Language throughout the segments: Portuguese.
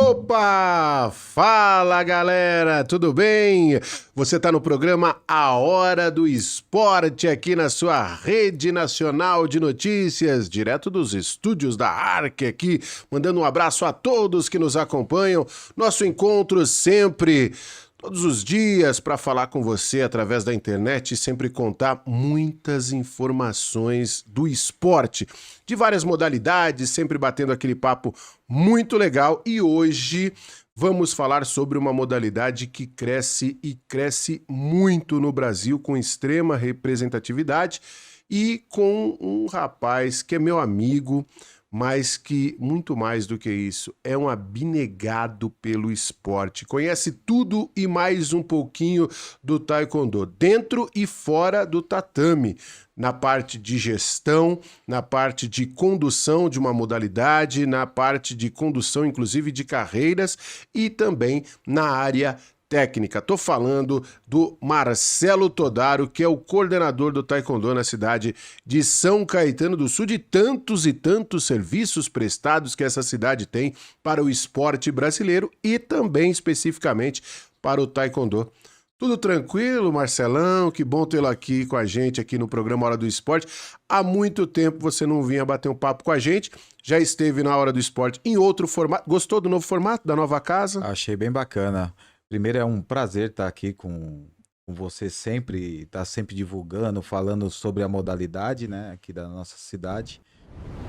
Opa! Fala galera, tudo bem? Você está no programa A Hora do Esporte aqui na sua rede nacional de notícias, direto dos estúdios da Arc aqui, mandando um abraço a todos que nos acompanham. Nosso encontro sempre, todos os dias, para falar com você através da internet e sempre contar muitas informações do esporte, de várias modalidades, sempre batendo aquele papo muito legal. E hoje vamos falar sobre uma modalidade que cresce e cresce muito no Brasil, com extrema representatividade e com um rapaz que é meu amigo, mas que, muito mais do que isso, é um abnegado pelo esporte. Conhece tudo e mais um pouquinho do taekwondo, dentro e fora do tatame, na parte de gestão, na parte de condução de uma modalidade, na parte de condução, inclusive, de carreiras e também na área técnica. Tô falando do Marcelo Todaro, que é o coordenador do Taekwondo na cidade de São Caetano do Sul, de tantos e tantos serviços prestados que essa cidade tem para o esporte brasileiro e também especificamente para o Taekwondo. Tudo tranquilo, Marcelão? Que bom tê-lo aqui com a gente aqui no programa Hora do Esporte. Há muito tempo você não vinha bater um papo com a gente, já esteve na Hora do Esporte em outro formato. Gostou do novo formato, da nova casa? Achei bem bacana. Primeiro, é um prazer estar aqui com você sempre, estar sempre divulgando, falando sobre a modalidade, né, aqui da nossa cidade.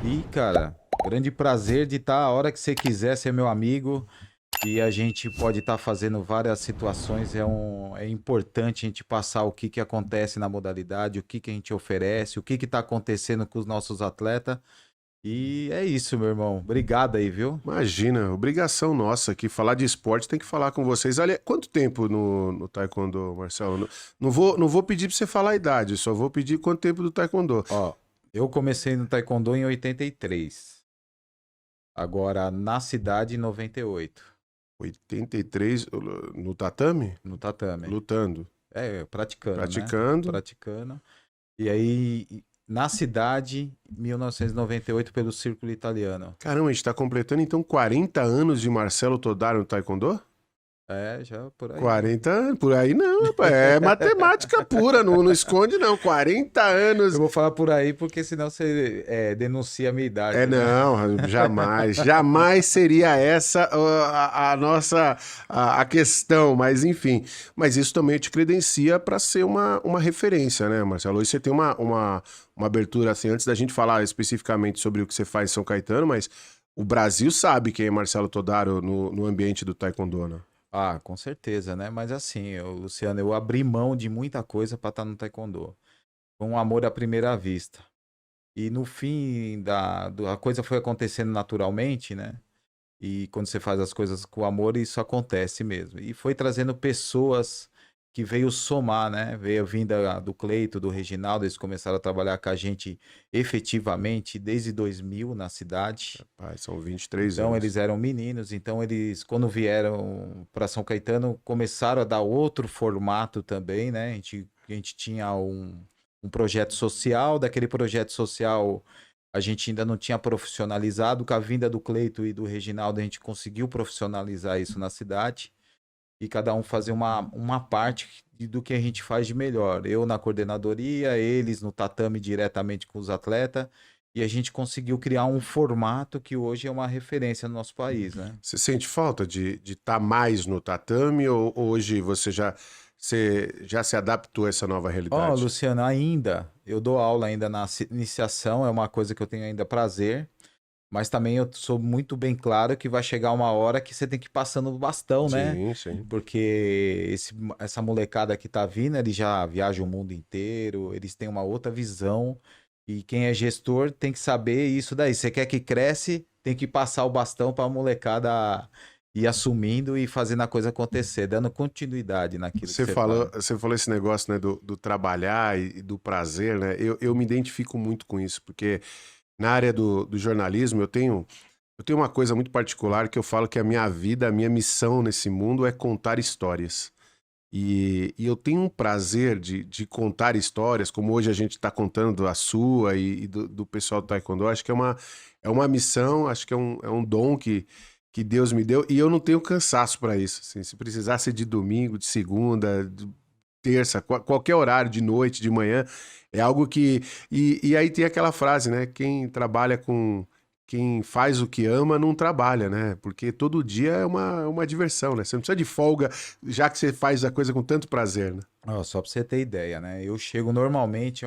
E, cara, grande prazer de estar a hora que você quiser ser meu amigo e a gente pode estar fazendo várias situações. É importante a gente passar o que acontece na modalidade, o que a gente oferece, o que está acontecendo com os nossos atletas. E é isso, meu irmão. Obrigado aí, viu? Imagina, obrigação nossa aqui, falar de esporte tem que falar com vocês. Olha, quanto tempo no Taekwondo, Marcelo? Não vou pedir pra você falar a idade, só vou pedir quanto tempo do Taekwondo. Ó, eu comecei no Taekwondo em 83. Agora, na cidade, em 98. 83 no tatame? No tatame. Lutando. Praticando, Praticando. né? Praticando. E aí, na cidade, 1998, pelo Círculo Italiano. Caramba, a gente tá completando então 40 anos de Marcelo Todaro no Taekwondo? Já por aí. 40 anos, por aí não, rapaz. É matemática pura, não esconde não. 40 anos. Eu vou falar por aí porque senão você denuncia a minha idade. É, né? não, jamais. Jamais seria essa a nossa a questão, mas enfim. Mas isso também te credencia para ser uma referência, né, Marcelo? Hoje você tem uma abertura assim, antes da gente falar especificamente sobre o que você faz em São Caetano, mas o Brasil sabe quem é Marcelo Todaro no ambiente do Taekwondo, né? Ah, com certeza, né? Mas assim, Luciano, eu abri mão de muita coisa para estar no Taekwondo. Foi um amor à primeira vista. E no fim a coisa foi acontecendo naturalmente, né? E quando você faz as coisas com amor, isso acontece mesmo. E foi trazendo pessoas que veio somar, né? Veio vinda do Cleito, do Reginaldo, eles começaram a trabalhar com a gente efetivamente desde 2000 na cidade. Rapaz, são 23 Então anos. eles eram meninos, então eles quando vieram para São Caetano começaram a dar outro formato também, né? A gente tinha um projeto social, daquele projeto social a gente ainda não tinha profissionalizado, com a vinda do Cleito e do Reginaldo a gente conseguiu profissionalizar isso na cidade e cada um fazer uma parte do que a gente faz de melhor. Eu na coordenadoria, eles no tatame diretamente com os atletas, e a gente conseguiu criar um formato que hoje é uma referência no nosso país, né? Você sente falta de estar mais no tatame ou hoje você já se adaptou a essa nova Ó, realidade? Luciano, ainda, eu dou aula ainda na iniciação, é uma coisa que eu tenho ainda prazer, mas também eu sou muito bem claro que vai chegar uma hora que você tem que ir passando o bastão, né? Sim, sim. Porque essa molecada que tá vindo, eles já viajam o mundo inteiro, eles têm uma outra visão, e quem é gestor tem que saber isso daí. Você quer que cresce, tem que passar o bastão pra molecada ir assumindo e fazendo a coisa acontecer, dando continuidade naquilo que Você você faz. falou esse negócio, né, do trabalhar e do prazer, né? Eu me identifico muito com isso, porque na área do jornalismo eu tenho uma coisa muito particular que eu falo que a minha vida, a minha missão nesse mundo é contar histórias. E eu tenho um prazer de contar histórias, como hoje a gente está contando a sua e do pessoal do Taekwondo. Acho que é uma missão, acho que é um dom que Deus me deu, e eu não tenho cansaço para isso. Assim, se precisasse de domingo, de segunda, de terça, qualquer horário, de noite, de manhã, é algo que. E aí tem aquela frase, né? Quem trabalha com. Quem faz o que ama não trabalha, né? Porque todo dia é uma diversão, né? Você não precisa de folga, já que você faz a coisa com tanto prazer, né? Ó, só pra você ter ideia, né? Eu chego normalmente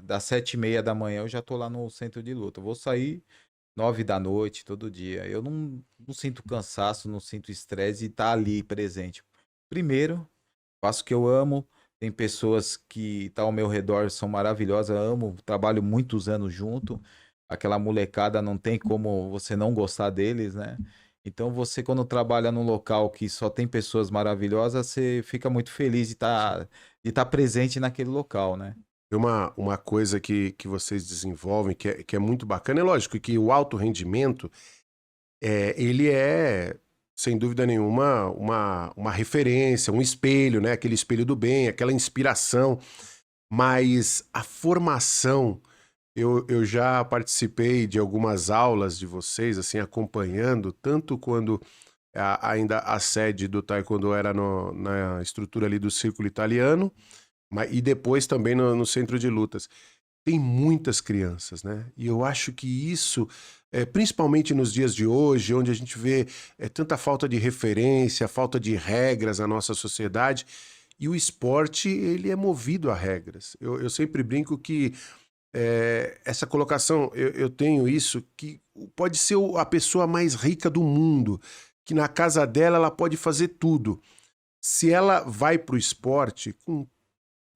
das 7h30 da manhã, eu já tô lá no centro de luta. Eu vou sair 9 da noite, todo dia. Eu não sinto cansaço, não sinto estresse e tá ali presente. Primeiro, faço o que eu amo. Tem pessoas que estão ao meu redor, são maravilhosas, amo, trabalho muitos anos junto. Aquela molecada não tem como você não gostar deles, né? Então você, quando trabalha num local que só tem pessoas maravilhosas, você fica muito feliz de tá presente naquele local, né? Tem uma coisa que vocês desenvolvem que é muito bacana. É lógico que o alto rendimento, ele é, sem dúvida nenhuma, uma referência, um espelho, né? Aquele espelho do bem, aquela inspiração. Mas a formação, eu já participei de algumas aulas de vocês, assim, acompanhando, tanto quando ainda a sede do Taekwondo era na estrutura ali do Círculo Italiano, e depois também no centro de lutas. Tem muitas crianças, né? E eu acho que isso, principalmente nos dias de hoje, onde a gente vê tanta falta de referência, falta de regras na nossa sociedade, e o esporte, ele é movido a regras. Eu sempre brinco que essa colocação, eu tenho isso, que pode ser a pessoa mais rica do mundo, que na casa dela ela pode fazer tudo. Se ela vai para o esporte, com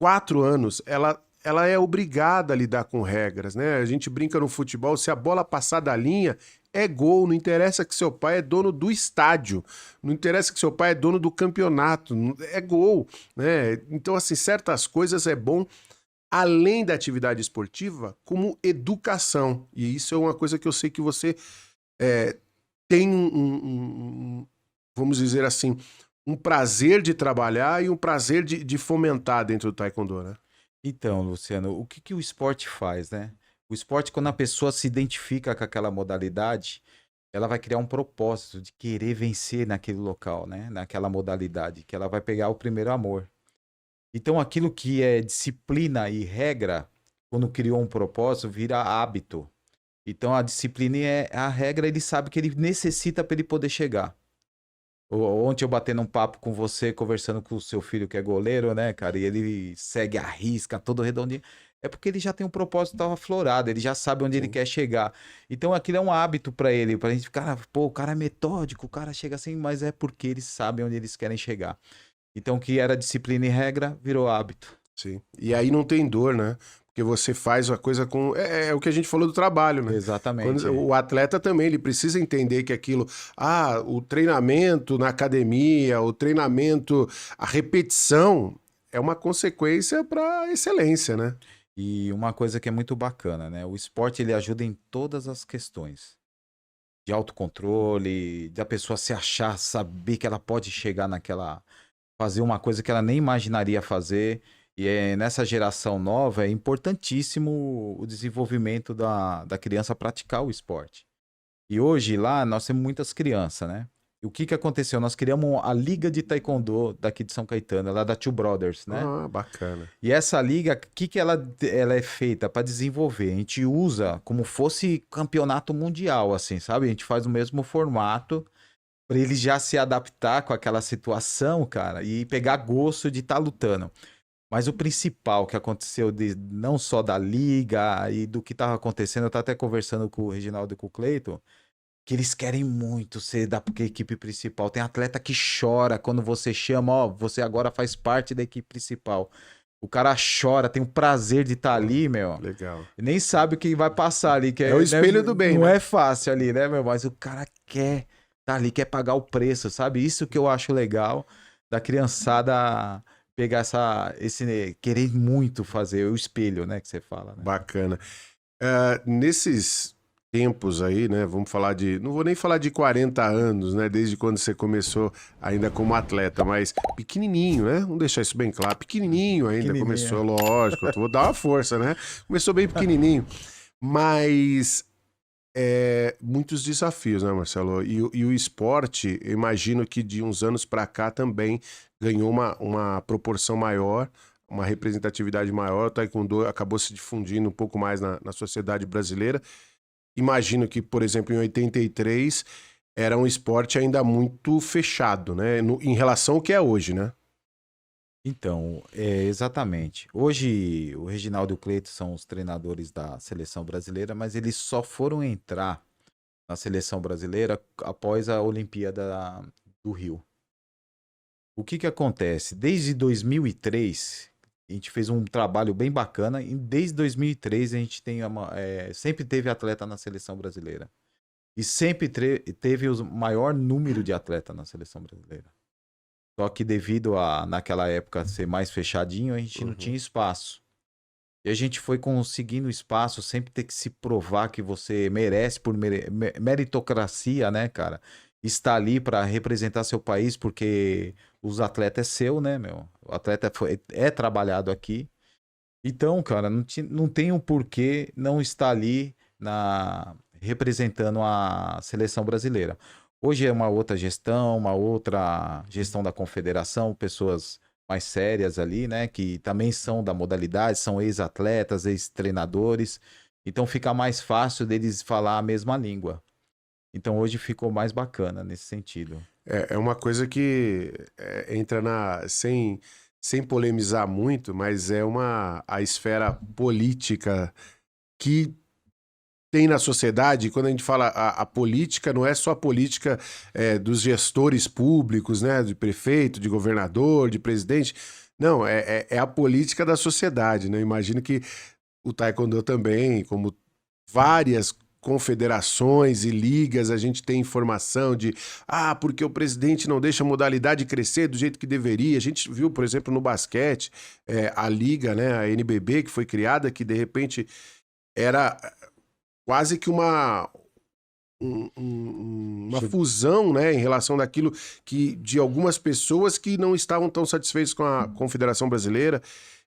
4 anos, ela é obrigada a lidar com regras, né? A gente brinca no futebol, se a bola passar da linha, é gol. Não interessa que seu pai é dono do estádio, não interessa que seu pai é dono do campeonato, é gol, né? Então, assim, certas coisas é bom, além da atividade esportiva, como educação. E isso é uma coisa que eu sei que você tem vamos dizer assim, um prazer de trabalhar e um prazer de fomentar dentro do Taekwondo, né? Então, Luciano, o que o esporte faz, né? O esporte, quando a pessoa se identifica com aquela modalidade, ela vai criar um propósito de querer vencer naquele local, né? Naquela modalidade, que ela vai pegar o primeiro amor. Então, aquilo que é disciplina e regra, quando criou um propósito, vira hábito. Então, a disciplina é a regra, ele sabe que ele necessita para ele poder chegar. Ontem eu batendo um papo com você, conversando com o seu filho que é goleiro, né, cara? E ele segue a risca, todo redondinho. É porque ele já tem um propósito aflorado, ele já sabe onde ele Sim. quer chegar. Então aquilo é um hábito pra ele, pra gente, cara, pô, o cara é metódico, o cara chega assim, mas é porque eles sabem onde eles querem chegar. Então o que era disciplina e regra virou hábito. Sim. E aí não tem dor, né? Porque você faz a coisa com. É o que a gente falou do trabalho, né? Exatamente. O atleta também, ele precisa entender que aquilo. O treinamento na academia, o treinamento, a repetição é uma consequência para excelência, né? E uma coisa que é muito bacana, né? O esporte ele ajuda em todas as questões. De autocontrole, da pessoa se achar, saber que ela pode chegar naquela fazer uma coisa que ela nem imaginaria fazer. E nessa geração nova é importantíssimo o desenvolvimento da criança praticar o esporte. E hoje lá nós temos muitas crianças, né? E o que que aconteceu? Nós criamos a Liga de Taekwondo daqui de São Caetano, lá da Two Brothers, né? Bacana. E essa liga, o que que ela é feita para desenvolver? A gente usa como fosse campeonato mundial, assim, sabe? A gente faz o mesmo formato para ele já se adaptar com aquela situação, cara, e pegar gosto de estar lutando. Mas o principal que aconteceu não só da liga e do que estava acontecendo, eu estava até conversando com o Reginaldo e com o Cleiton, que eles querem muito ser da equipe principal. Tem atleta que chora quando você chama, ó, você agora faz parte da equipe principal. O cara chora, tem o prazer de estar ali, meu. Legal. E nem sabe o que vai passar ali. Que É o espelho né, do bem, não né? é fácil ali, né, meu? Mas o cara quer tá ali, quer pagar o preço, sabe? Isso que eu acho legal da criançada pegar esse querer muito fazer o espelho, né, que você fala, né? Bacana. Nesses tempos aí, né? Vamos falar não vou nem falar de 40 anos, né? Desde quando você começou ainda como atleta, mas pequenininho, né? Vamos deixar isso bem claro. Pequenininho ainda começou, lógico. Vou dar uma força, né? Começou bem pequenininho. Mas muitos desafios, né, Marcelo? E o esporte, eu imagino que de uns anos para cá também ganhou uma proporção maior, uma representatividade maior. O taekwondo acabou se difundindo um pouco mais na sociedade brasileira. Imagino que, por exemplo, em 83 era um esporte ainda muito fechado, né? Em relação ao que é hoje, né? Então, exatamente. Hoje, o Reginaldo e o Cleito são os treinadores da seleção brasileira, mas eles só foram entrar na seleção brasileira após a Olimpíada do Rio. O que que acontece? Desde 2003, a gente fez um trabalho bem bacana e desde 2003 a gente sempre teve atleta na seleção brasileira. E sempre teve o maior número de atleta na seleção brasileira. Só que devido a, naquela época, ser mais fechadinho, a gente não tinha espaço. E a gente foi conseguindo espaço, sempre ter que se provar que você merece por meritocracia, né, cara? Estar ali para representar seu país, porque os atletas é seu, né, meu? O atleta é trabalhado aqui. Então, cara, não tem um porquê não estar ali representando a seleção brasileira. Hoje é uma outra gestão da confederação, pessoas mais sérias ali, né, que também são da modalidade, são ex-atletas, ex-treinadores, então fica mais fácil deles falar a mesma língua. Então hoje ficou mais bacana nesse sentido. É uma coisa que entra sem polemizar muito, mas a esfera política que tem na sociedade. Quando a gente fala a política, não é só a política dos gestores públicos, né? De prefeito, de governador, de presidente. Não, é a política da sociedade, né? Imagino que o taekwondo também, como várias confederações e ligas, a gente tem informação de porque o presidente não deixa a modalidade crescer do jeito que deveria. A gente viu, por exemplo, no basquete, a liga, né, a NBB, que foi criada, que de repente era quase que uma fusão, né, em relação daquilo que de algumas pessoas que não estavam tão satisfeitas com a Confederação Brasileira.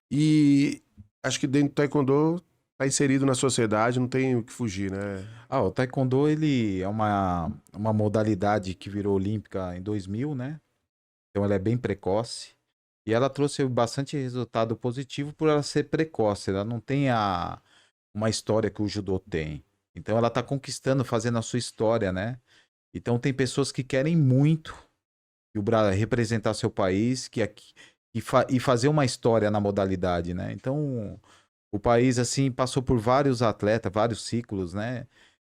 E acho que dentro do taekwondo tá inserido na sociedade, não tem o que fugir, né? O taekwondo, ele é uma modalidade que virou olímpica em 2000, né? Então ela é bem precoce. E ela trouxe bastante resultado positivo por ela ser precoce. Ela não tem uma história que o judô tem. Então ela tá conquistando, fazendo a sua história, né? Então tem pessoas que querem muito representar seu país e fazer uma história na modalidade, né? Então o país, assim, passou por vários atletas, vários ciclos, né?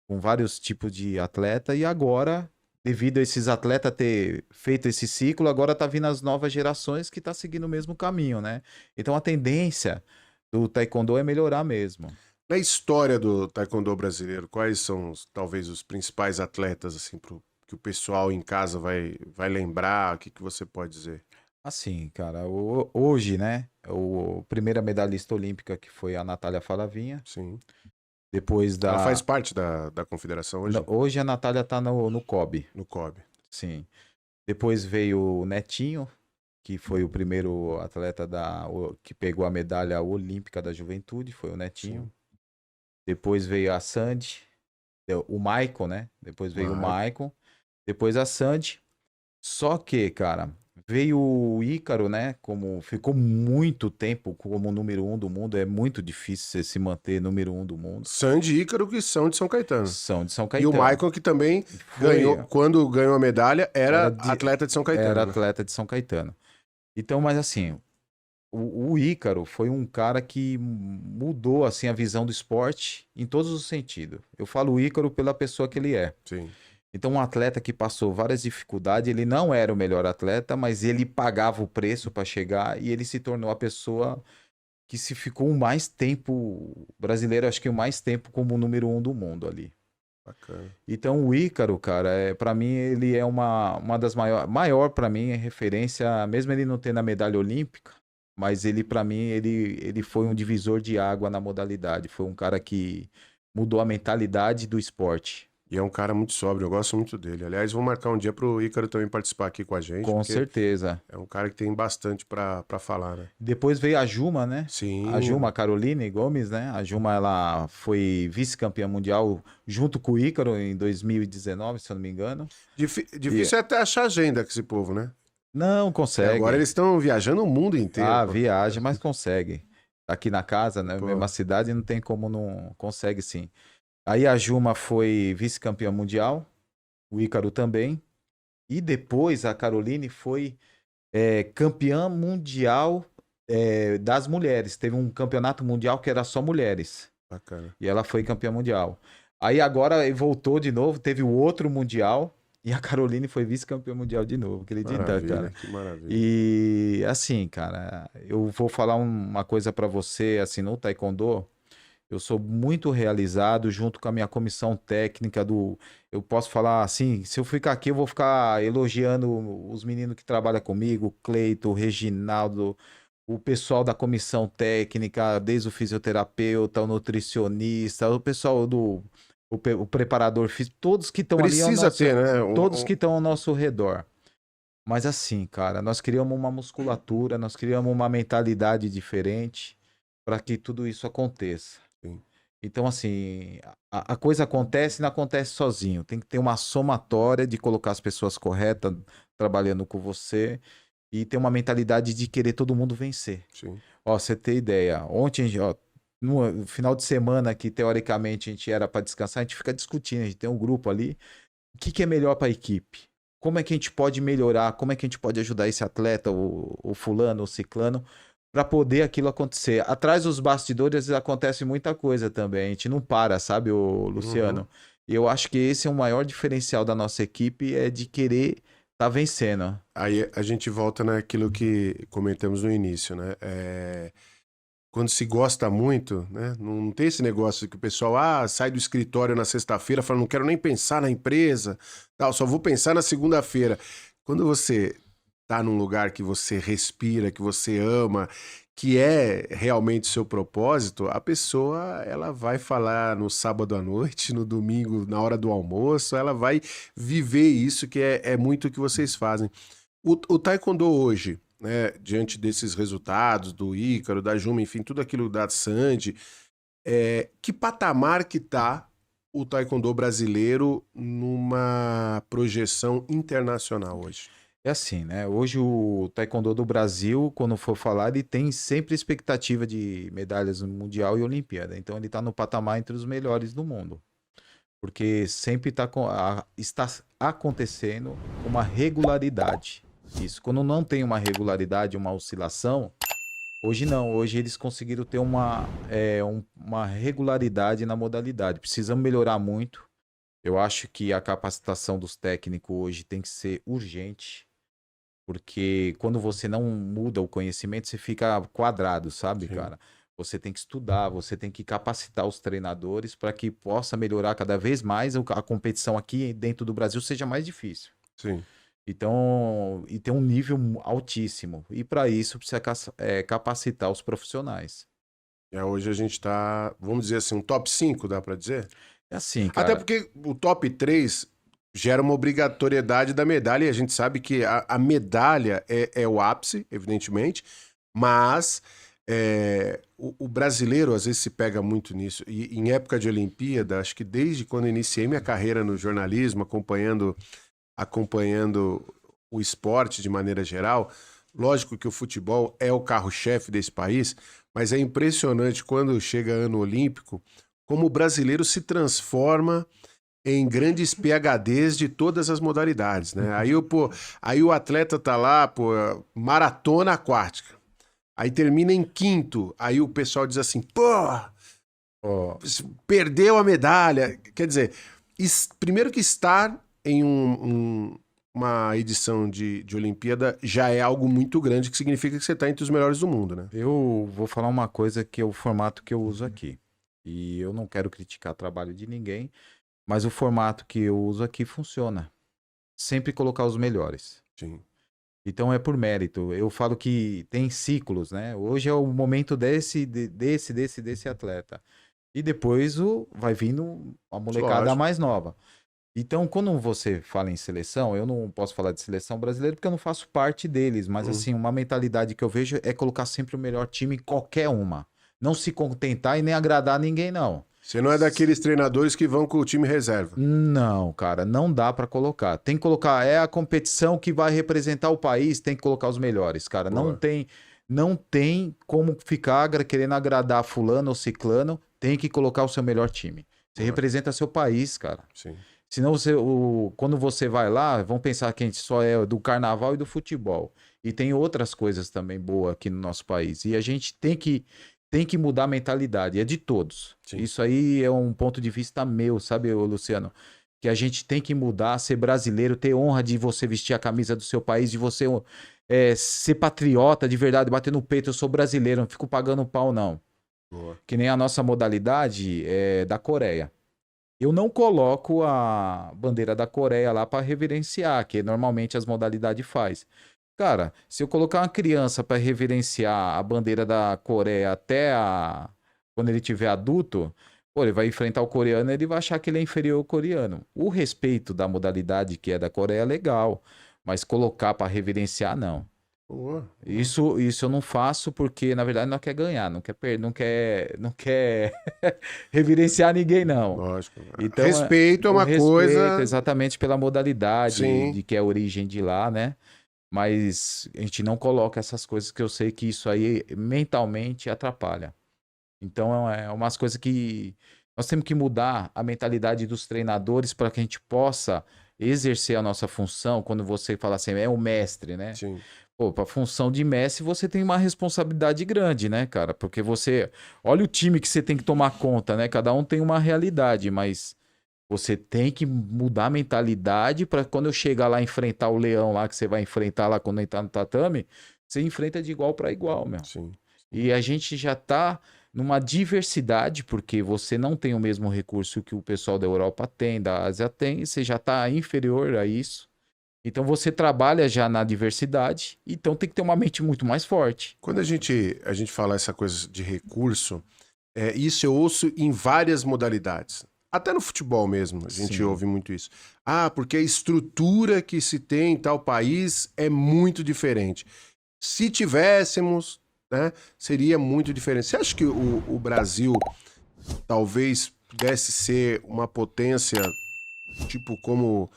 Com vários tipos de atleta. E agora, devido a esses atletas ter feito esse ciclo, agora tá vindo as novas gerações que tá seguindo o mesmo caminho, né? Então a tendência do taekwondo é melhorar mesmo. Na história do taekwondo brasileiro, quais são talvez os principais atletas, assim, que o pessoal em casa vai lembrar? O que você pode dizer? Assim, cara, hoje, né, a primeira medalhista olímpica que foi a Natália Falavinha, Sim. depois Ela da... faz parte da confederação hoje? Hoje a Natália tá no COB, No COB. sim. Depois veio o Netinho, que foi o primeiro atleta que pegou a medalha olímpica da juventude, foi o Netinho. Sim. Depois veio a Sandy, o Maicon, né? Depois veio o Maicon, depois a Sandy. Só que, cara, veio o Ícaro, né? Como ficou muito tempo como número 1 do mundo, é muito difícil você se manter número 1 do mundo. Sandy e Ícaro, que são de São Caetano. São de São E o Caetano. Maicon, que também quando ganhou a medalha, era atleta de São Caetano. Era atleta de São Caetano. Então, mas assim, o Ícaro foi um cara que mudou assim a visão do esporte em todos os sentidos. Eu falo Ícaro pela pessoa que ele é. Sim. Então, um atleta que passou várias dificuldades, ele não era o melhor atleta, mas ele pagava o preço para chegar e ele se tornou a pessoa que se ficou mais tempo, brasileiro, acho que o mais tempo como o número 1 do mundo ali. Bacana. Então, o Ícaro, cara, para mim, ele é uma das maior para mim é referência, mesmo ele não tendo a medalha olímpica, mas ele, para mim, ele foi um divisor de água na modalidade. Foi um cara que mudou a mentalidade do esporte. E é um cara muito sóbrio, eu gosto muito dele. Aliás, vou marcar um dia pro Ícaro também participar aqui com a gente, Com porque certeza. é um cara que tem bastante pra falar, né? Depois veio a Juma, né? A Sim, Juma Caroline Gomes, né? A Juma, ela foi vice-campeã mundial junto com o Ícaro em 2019, se eu não me engano. E difícil é até achar agenda com esse povo, né? não E agora consegue. eles estão viajando o mundo inteiro, Ah, pô. viaja, mas consegue. Aqui na casa, né? Pô, Mesma cidade, não tem como não consegue sim. Aí a Juma foi vice-campeã mundial, o Ícaro também. E depois a Caroline foi campeã mundial das mulheres. Teve um campeonato mundial que era só mulheres. bacana. E ela foi campeã mundial. Aí agora voltou de novo, teve o outro mundial. E a Caroline foi vice-campeã mundial de novo. Acredita, Maravilha, cara? que maravilha. E assim, cara, eu vou falar uma coisa pra você, assim, no Taekwondo. Eu sou muito realizado junto com a minha comissão técnica do. Eu posso falar assim, se eu ficar aqui, eu vou ficar elogiando os meninos que trabalham comigo, o Cleito, o Reginaldo, o pessoal da comissão técnica, desde o fisioterapeuta, o nutricionista, o pessoal do. O preparador físico, todos que estão ali ao Precisa nosso. ter, né? Todos que estão ao nosso redor. Mas assim, cara, nós criamos uma musculatura, nós criamos uma mentalidade diferente para que tudo isso aconteça. Sim. Então, assim, a coisa acontece e não acontece sozinho. Tem que ter uma somatória de colocar as pessoas corretas trabalhando com você e ter uma mentalidade de querer todo mundo vencer. Sim. Ó, você ter ideia, ontem, ó, no final de semana que teoricamente a gente era para descansar, a gente fica discutindo, a gente tem um grupo ali. O que que é melhor para a equipe? Como é que a gente pode melhorar? Como é que a gente pode ajudar esse atleta, o fulano, o ciclano, para poder aquilo acontecer? Atrás dos bastidores acontece muita coisa também. A gente não para, sabe, o Uhum. Luciano? E eu acho que esse é o maior diferencial da nossa equipe, é de querer tá vencendo. Aí a gente volta naquilo que comentamos no início, né? Quando se gosta muito, né? Não tem esse negócio que o pessoal sai do escritório na sexta-feira, fala, não quero nem pensar na empresa, tal, só vou pensar na segunda-feira. Quando você tá num lugar que você respira, que você ama, que é realmente seu propósito, a pessoa ela vai falar no sábado à noite, no domingo, na hora do almoço, ela vai viver isso que é muito o que vocês fazem. O Taekwondo hoje, né, diante desses resultados do Ícaro, da Juma, enfim, tudo aquilo da Sandy, que patamar que tá o Taekwondo brasileiro numa projeção internacional hoje? É assim, né? Hoje o Taekwondo do Brasil, quando for falar, ele tem sempre expectativa de medalhas no Mundial e Olimpíada. Então ele está no patamar entre os melhores do mundo. Porque sempre está acontecendo uma regularidade. Isso. Quando não tem uma regularidade, uma oscilação, hoje não. Hoje eles conseguiram ter uma regularidade na modalidade. Precisamos melhorar muito. Eu acho que a capacitação dos técnicos hoje tem que ser urgente. Porque quando você não muda o conhecimento, você fica quadrado, sabe, Sim, cara? Você tem que estudar, você tem que capacitar os treinadores para que possa melhorar cada vez mais a competição aqui dentro do Brasil seja mais difícil. sim. Então, e ter um nível altíssimo. E para isso precisa capacitar os profissionais. Hoje a gente tá, vamos dizer assim, um top 5, dá pra dizer? É assim, Até cara. porque o top 3 gera uma obrigatoriedade da medalha, e a gente sabe que a medalha é o ápice, evidentemente, mas o brasileiro às vezes se pega muito nisso. E em época de Olimpíada, acho que desde quando eu iniciei minha carreira no jornalismo, acompanhando o esporte de maneira geral, lógico que o futebol é o carro-chefe desse país, mas é impressionante quando chega ano olímpico, como o brasileiro se transforma em grandes PhDs de todas as modalidades, né? Aí o atleta tá lá, pô, maratona aquática. Aí termina em quinto. Aí o pessoal diz assim, pô, Ó, perdeu a medalha. Quer dizer, primeiro que estar em uma edição de Olimpíada já é algo muito grande, que significa que você está entre os melhores do mundo, né? eu vou falar uma coisa que é o formato que eu uso aqui. E eu não quero criticar o trabalho de ninguém, mas o formato que eu uso aqui funciona. Sempre colocar os melhores. Sim. Então é por mérito. Eu falo que tem ciclos, né? Hoje é o momento desse atleta. E depois vai vindo a molecada Lógico. mais nova. Então, quando você fala em seleção, eu não posso falar de seleção brasileira porque eu não faço parte deles, mas assim, uma mentalidade que eu vejo é colocar sempre o melhor time em qualquer uma. Não se contentar e nem agradar ninguém, não. Você não é daqueles treinadores que vão com o time reserva. Não, cara, não dá pra colocar. Tem que colocar, é a competição que vai representar o país, tem que colocar os melhores, cara. Boa. Não tem como ficar querendo agradar fulano ou ciclano, tem que colocar o seu melhor time. Você Boa. representa seu país, cara. Sim. Senão quando você vai lá, vão pensar que a gente só é do carnaval e do futebol. E tem outras coisas também boas aqui no nosso país. E a gente tem que mudar a mentalidade, é de todos. Sim. Isso aí é um ponto de vista meu, sabe, ô, Luciano? Que a gente tem que mudar, ser brasileiro, ter honra de você vestir a camisa do seu país, de você ser patriota de verdade, bater no peito, eu sou brasileiro, não fico pagando pau, não. Boa. Que nem a nossa modalidade é da Coreia. Eu não coloco a bandeira da Coreia lá para reverenciar, que normalmente as modalidades faz. Cara, se eu colocar uma criança para reverenciar a bandeira da Coreia quando ele tiver adulto, pô, ele vai enfrentar o coreano e ele vai achar que ele é inferior ao coreano. O respeito da modalidade que é da Coreia é legal, mas colocar para reverenciar, não. Boa. Isso eu não faço porque, na verdade, não quer ganhar, não quer reverenciar ninguém, não. Lógico. Então, Respeito é o uma respeito coisa. exatamente pela modalidade Sim. de que é a origem de lá, né? Mas a gente não coloca essas coisas que eu sei que isso aí mentalmente atrapalha. Então, é umas coisas que nós temos que mudar a mentalidade dos treinadores para que a gente possa exercer a nossa função. Quando você fala assim, é o mestre, né? Sim. Pô, para função de mestre, você tem uma responsabilidade grande, né, cara? Porque olha o time que você tem que tomar conta, né? Cada um tem uma realidade, mas você tem que mudar a mentalidade para quando eu chegar lá e enfrentar o leão lá que você vai enfrentar lá quando entrar no tatame, você enfrenta de igual para igual, meu. Sim. E a gente já tá numa diversidade, porque você não tem o mesmo recurso que o pessoal da Europa tem, da Ásia tem, e você já tá inferior a isso. Então você trabalha já na diversidade, então tem que ter uma mente muito mais forte. Quando a gente fala essa coisa de recurso, isso eu ouço em várias modalidades. Até no futebol mesmo, a gente Sim. ouve muito isso. Ah, porque a estrutura que se tem em tal país é muito diferente. Se tivéssemos, né, seria muito diferente. Você acha que o Brasil talvez pudesse ser uma potência, tipo como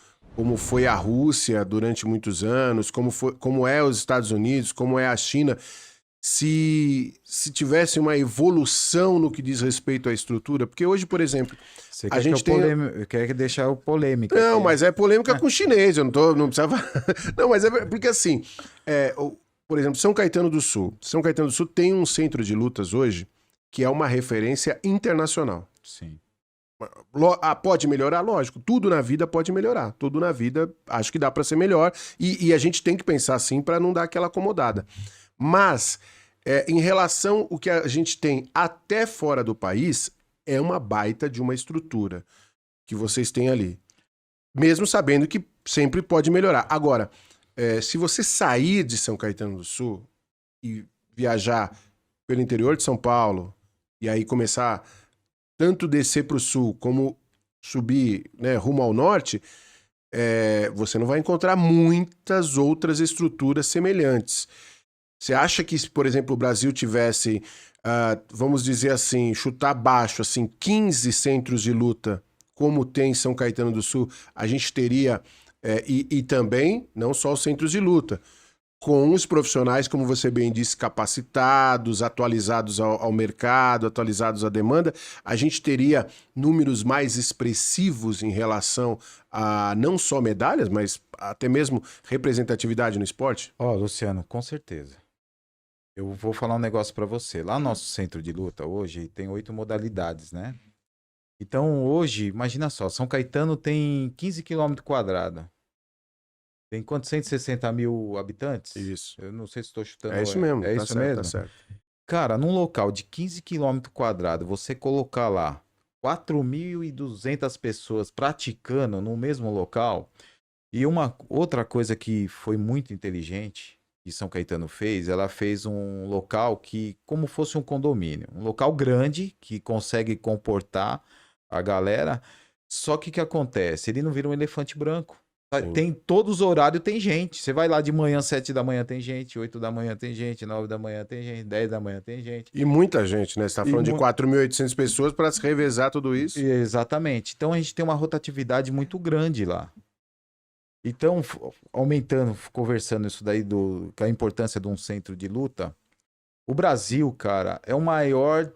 foi a Rússia durante muitos anos, como é os Estados Unidos, como é a China, se tivesse uma evolução no que diz respeito à estrutura? Porque hoje, por exemplo, Você a quer gente tem... quer deixar o polêmica Não, aqui. mas é polêmica com o chinês, eu não precisava... Não, mas porque assim, por exemplo, São Caetano do Sul. São Caetano do Sul tem um centro de lutas hoje que é uma referência internacional. Sim. Pode melhorar? Lógico. Tudo na vida pode melhorar. Tudo na vida acho que dá para ser melhor. E a gente tem que pensar assim para não dar aquela acomodada. Mas, em relação ao que a gente tem até fora do país, é uma baita de uma estrutura que vocês têm ali. Mesmo sabendo que sempre pode melhorar. Agora, se você sair de São Caetano do Sul e viajar pelo interior de São Paulo, e aí começar tanto descer para o sul como subir, né, rumo ao norte, você não vai encontrar muitas outras estruturas semelhantes. Você acha que, por exemplo, o Brasil tivesse, vamos dizer assim, chutar baixo, assim, 15 centros de luta, como tem em São Caetano do Sul, a gente teria, e também, não só os centros de luta, com os profissionais, como você bem disse, capacitados, atualizados ao mercado, atualizados à demanda, a gente teria números mais expressivos em relação a não só medalhas, mas até mesmo representatividade no esporte? Ó, Luciano, com certeza. Eu vou falar um negócio pra você. Lá no nosso centro de luta hoje tem 8 modalidades, né? Então hoje, imagina só, São Caetano tem 15 km². Tem quantos? 160 mil habitantes? Isso. Eu não sei se estou chutando. É isso mesmo, É tá isso certo, mesmo? tá certo. Cara, num local de 15 km², você colocar lá 4.200 pessoas praticando no mesmo local. E uma outra coisa que foi muito inteligente que São Caetano fez, ela fez um local que, como fosse um condomínio, um local grande que consegue comportar a galera. Só que o que acontece? Ele não vira um elefante branco. Sim. Tem todos os horários, tem gente. Você vai lá de manhã, 7 da manhã tem gente, 8 da manhã tem gente, 9 da manhã tem gente, 10 da manhã tem gente. E muita gente, né? Você tá E falando de mu- 4.800 pessoas para se revezar tudo isso. Exatamente. Então a gente tem uma rotatividade muito grande lá. Então, aumentando, conversando isso daí com a importância de um centro de luta, o Brasil, cara, é o maior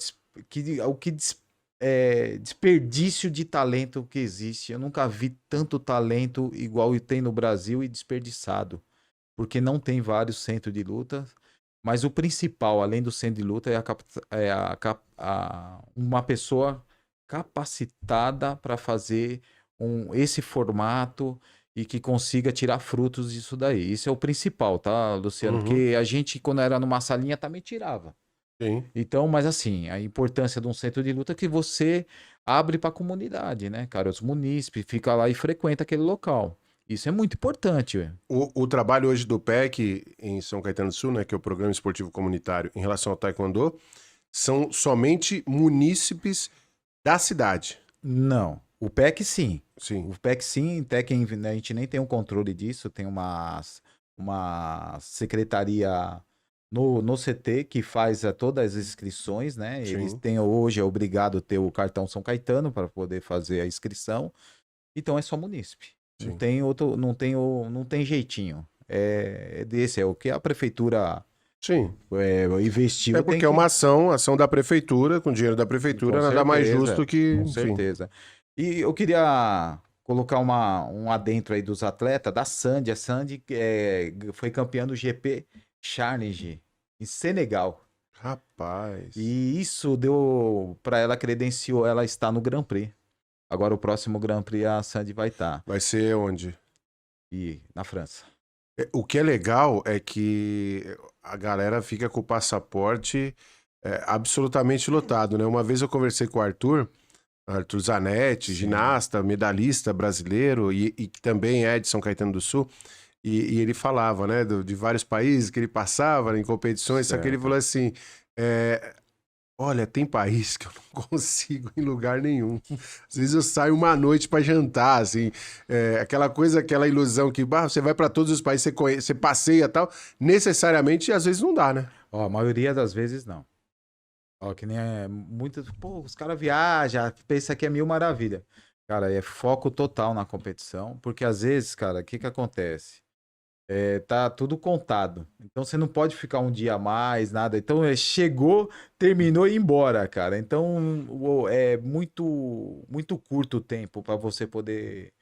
desperdício de talento que existe. Eu nunca vi tanto talento igual tem no Brasil e desperdiçado, porque não tem vários centros de luta. Mas o principal, além do centro de luta, uma pessoa capacitada para fazer esse formato e que consiga tirar frutos disso daí. Isso é o principal, tá, Luciano? Uhum. Porque a gente, quando era numa salinha, também tirava. Sim. Então, mas assim, a importância de um centro de luta é que você abre para a comunidade, né, cara? Os munícipes fica lá e frequenta aquele local. Isso é muito importante, velho. O trabalho hoje do PEC em São Caetano do Sul, né, que é o Programa Esportivo Comunitário, em relação ao Taekwondo, são somente munícipes da cidade. Não. O PEC sim. Sim. O PEC sim, até que a gente nem tem um controle disso, tem uma secretaria no CT que faz todas as inscrições, né? Eles Sim. têm hoje, é obrigado a ter o cartão São Caetano para poder fazer a inscrição. Então é só munícipe. Não Sim. tem outro, não tem jeitinho. É desse, é o que a prefeitura Sim. investiu. É tem porque é uma ação da prefeitura, com dinheiro da prefeitura, Com nada mais certeza, justo que, com enfim. certeza. E eu queria colocar um adentro aí dos atletas, da Sandy. A Sandy foi campeã do GP Challenge em Senegal. Rapaz. E isso deu para ela, credenciou ela estar no Grand Prix. Agora o próximo Grand Prix a Sandy vai estar. Vai ser onde? E na França. O que é legal é que a galera fica com o passaporte absolutamente lotado, né? Uma vez eu conversei com o Arthur Zanetti, Sim. ginasta, medalhista brasileiro e que também é de São Caetano do Sul, e ele falava, né, de vários países que ele passava em competições, só que ele Certo. falou assim, olha, tem país que eu não consigo em lugar nenhum. Às vezes eu saio uma noite para jantar, assim, aquela coisa, aquela ilusão que você vai para todos os países, você passeia e tal, necessariamente às vezes não dá, né? Ó, a maioria das vezes não. Ó, que nem muitos, pô, os caras viajam, pensa que é mil maravilha. Cara, é foco total na competição, porque às vezes, cara, o que que acontece? Tá tudo contado. Então você não pode ficar um dia a mais, nada. Então chegou, terminou e ir embora, cara. Então é muito curto o tempo para você poder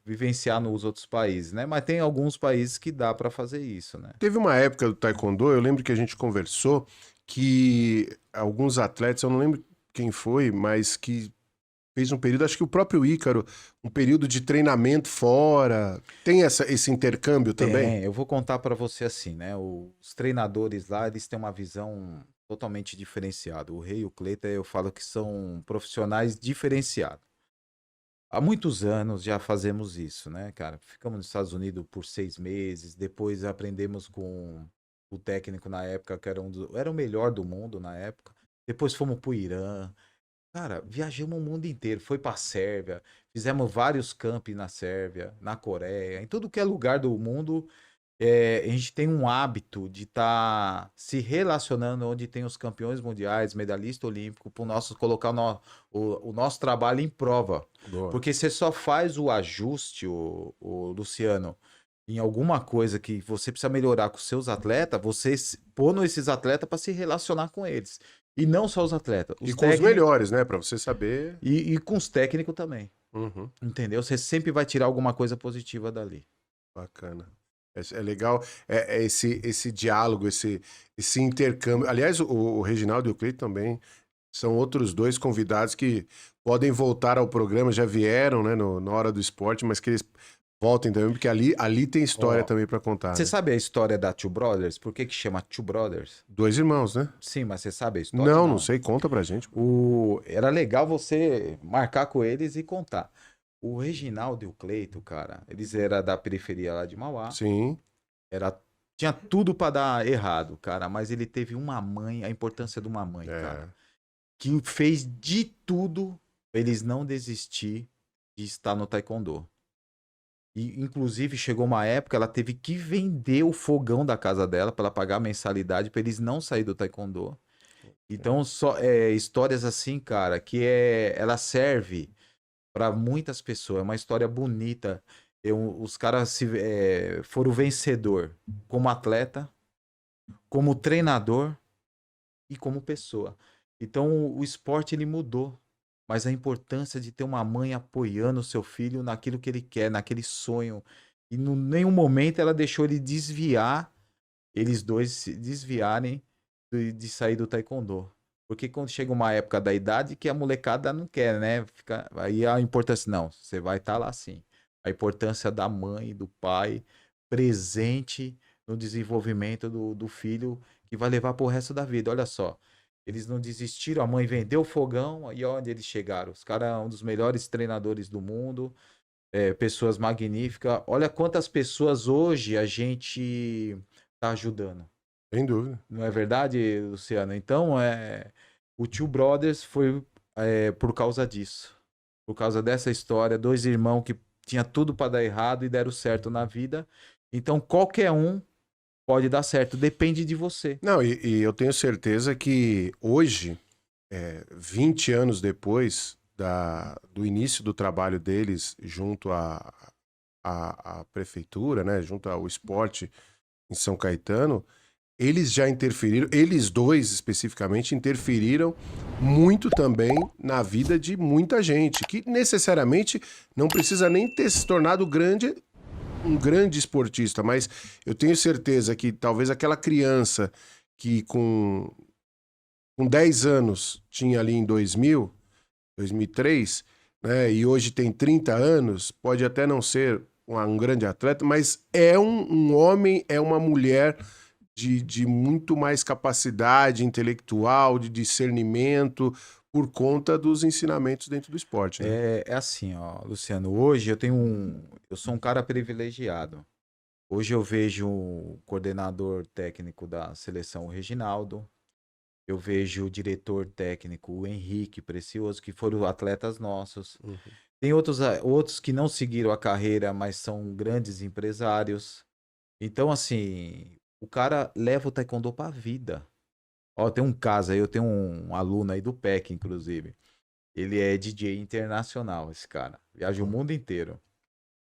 vivenciar nos outros países, né? Mas tem alguns países que dá para fazer isso, né? Teve uma época do Taekwondo, eu lembro que a gente conversou que alguns atletas, eu não lembro quem foi, mas que fez um período, acho que o próprio Ícaro, um período de treinamento fora. Tem esse intercâmbio também? Eu vou contar para você assim, né? Os treinadores lá, eles têm uma visão totalmente diferenciada. O Rei e o Cleita, eu falo que são profissionais diferenciados. Há muitos anos já fazemos isso, né, cara? Ficamos nos Estados Unidos por 6 meses, depois aprendemos com o técnico na época, que era o melhor do mundo na época. Depois fomos pro Irã. Cara, viajamos o mundo inteiro. Foi pra Sérvia, fizemos vários campos na Sérvia, na Coreia, em tudo que é lugar do mundo. A gente tem um hábito de estar se relacionando onde tem os campeões mundiais, medalhista olímpico, para colocar o nosso trabalho em prova. Boa. Porque você só faz o ajuste, o Luciano, em alguma coisa que você precisa melhorar com os seus atletas, você pondo esses atletas para se relacionar com eles. E não só os atletas. E com os melhores, né? Pra você saber. E com os técnicos também. Uhum, Entendeu? Você sempre vai tirar alguma coisa positiva dali. bacana. É legal esse diálogo, esse intercâmbio. Aliás, o Reginaldo e o Cleiton também são outros dois convidados que podem voltar ao programa, já vieram, né, na Hora do Esporte, mas que eles voltem também, porque ali tem história Ó, também para contar. Você Né? sabe a história da Two Brothers? Por que que chama Two Brothers? Dois irmãos, né? Sim, mas você sabe a história? Não sei, conta pra gente. Era legal você marcar com eles e contar. O Reginaldo e o Cleito, cara, eles eram da periferia lá de Mauá. Sim, Tinha tudo pra dar errado, cara, mas ele teve uma mãe, a importância de uma mãe, cara, que fez de tudo. pra eles não desistir de estar no taekwondo. E, inclusive, chegou uma época, ela teve que vender o fogão da casa dela para ela pagar a mensalidade para eles não sair do taekwondo. Então, histórias assim, cara, ela serve para muitas pessoas. É uma história bonita. Os caras foram vencedor como atleta, como treinador e como pessoa. Então, o esporte ele mudou. Mas a importância de ter uma mãe apoiando o seu filho naquilo que ele quer, naquele sonho. E em nenhum momento ela deixou ele desviar, eles dois se desviarem de sair do taekwondo. Porque quando chega uma época da idade que a molecada não quer, né? Aí a importância, não, você vai estar lá sim. A importância da mãe, do pai, presente no desenvolvimento do filho, que vai levar pro resto da vida. Olha só. Eles não desistiram, a mãe vendeu o fogão e onde eles chegaram. Os caras são um dos melhores treinadores do mundo, pessoas magníficas. Olha quantas pessoas hoje a gente tá ajudando. Sem dúvida. Não é verdade, Luciano? Então, o Two Brothers foi por causa disso. Por causa dessa história, dois irmãos que tinha tudo para dar errado e deram certo na vida. Então, qualquer um pode dar certo, depende de você. Não, e eu tenho certeza que hoje, 20 anos depois do início do trabalho deles junto à prefeitura, né, junto ao esporte em São Caetano, eles já interferiram, eles dois especificamente, interferiram muito também na vida de muita gente, que necessariamente não precisa nem ter se tornado um grande esportista, mas eu tenho certeza que talvez aquela criança que com 10 anos tinha ali em 2000, 2003, né, e hoje tem 30 anos, pode até não ser um grande atleta, mas é um homem, é uma mulher de muito mais capacidade intelectual, de discernimento, por conta dos ensinamentos dentro do esporte, né? É assim, ó, Luciano, hoje eu sou um cara privilegiado. Hoje eu vejo o coordenador técnico da seleção, o Reginaldo. Eu vejo o diretor técnico, o Henrique Precioso, que foram atletas nossos. Uhum. Tem outros que não seguiram a carreira, mas são grandes empresários. Então, assim, o cara leva o taekwondo pra vida. Ó, tem um caso aí, eu tenho um aluno aí do PEC, inclusive. Ele é DJ internacional, esse cara. Viaja o mundo inteiro.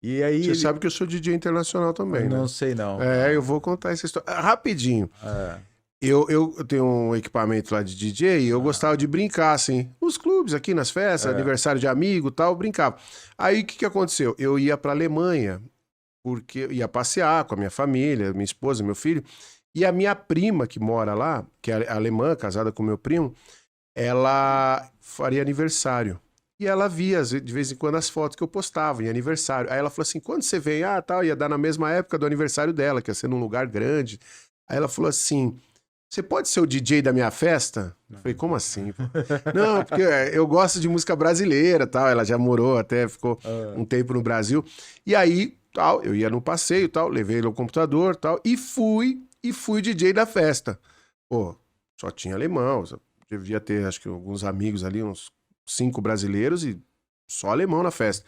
E aí Você sabe que eu sou DJ internacional também, Eu né? não sei não. Eu vou contar essa história. Rapidinho. É. Eu tenho um equipamento lá de DJ e eu gostava de brincar, assim, nos clubes, aqui nas festas, aniversário de amigo e tal, eu brincava. Aí o que aconteceu? Eu ia pra Alemanha, porque eu ia passear com a minha família, minha esposa, meu filho, e a minha prima que mora lá, que é alemã, casada com meu primo, ela faria aniversário. E ela via, de vez em quando, as fotos que eu postava em aniversário. Aí ela falou assim, quando você vem? Ah, tal, ia dar na mesma época do aniversário dela, que ia ser num lugar grande. Aí ela falou assim, você pode ser o DJ da minha festa? Eu falei, como assim? Pô? Não, porque eu gosto de música brasileira, tal. Ela já morou até, ficou um tempo no Brasil. E aí, tal, eu ia no passeio, tal, levei ele ao computador, tal, e fui o DJ da festa. Pô, só tinha alemão, devia ter, acho que alguns amigos ali, uns 5 brasileiros e só alemão na festa.